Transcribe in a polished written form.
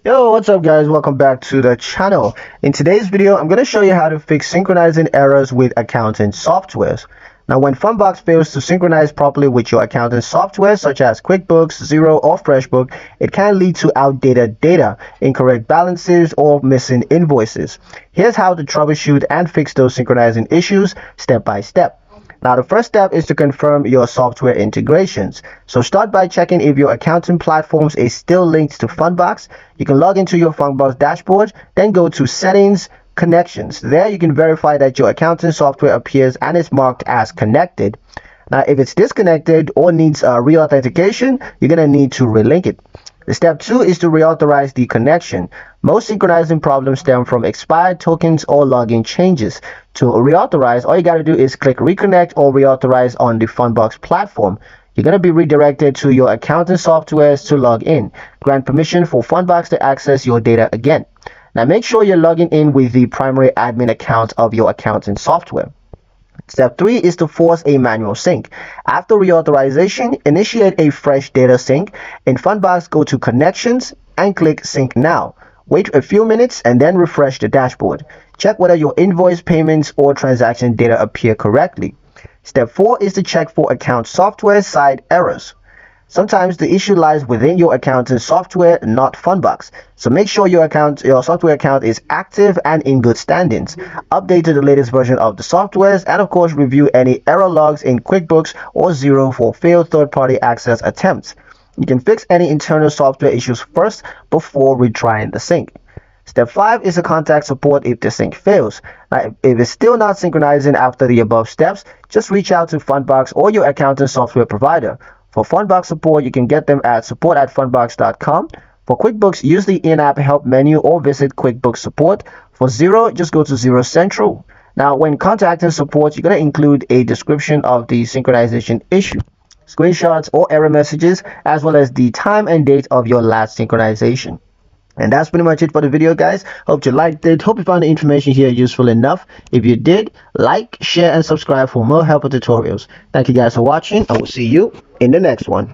Yo, what's up guys? Welcome back to the channel. In today's video, I'm going to show you how to fix synchronizing errors with accounting softwares. Now, when Fundbox fails to synchronize properly with your accounting software, such as QuickBooks, Xero, or FreshBook, it can lead to outdated data, incorrect balances, or missing invoices. Here's how to troubleshoot and fix those synchronizing issues step by step. Now, the first step is to confirm your software integrations. So start by checking if your accounting platforms is still linked to Fundbox. You can log into your Fundbox dashboard, then go to Settings, Connections. There you can verify that your accounting software appears and is marked as connected. Now, if it's disconnected or needs re-authentication, you're going to need to relink it. Step 2 is to reauthorize the connection. Most synchronizing problems stem from expired tokens or login changes. To reauthorize, all you got to do is click reconnect or reauthorize on the Fundbox platform. You're going to be redirected to your accounting softwares to log in. Grant permission for Fundbox to access your data again. Now make sure you're logging in with the primary admin account of your accounting software. Step 3 is to force a manual sync. After reauthorization, initiate a fresh data sync. In Fundbox, go to Connections and click Sync Now. Wait a few minutes and then refresh the dashboard. Check whether your invoice payments or transaction data appear correctly. Step 4 is to check for account software side errors. Sometimes the issue lies within your accounting software, not Fundbox. So make sure your software account is active and in good standings. Update to the latest version of the softwares, and of course review any error logs in QuickBooks or Xero for failed third-party access attempts. You can fix any internal software issues first before retrying the sync. Step 5 is to contact support if the sync fails. Now, if it's still not synchronizing after the above steps, just reach out to Fundbox or your accounting software provider. For Fundbox support, you can get them at support@fundbox.com. For QuickBooks, use the in-app help menu or visit QuickBooks support. For Xero, just go to Xero Central. Now, when contacting support, you're going to include a description of the synchronization issue, screenshots or error messages, as well as the time and date of your last synchronization. And that's pretty much it for the video, guys. Hope you liked it. Hope you found the information here useful enough. If you did, like, share, and subscribe for more helpful tutorials. Thank you guys for watching. I will see you in the next one.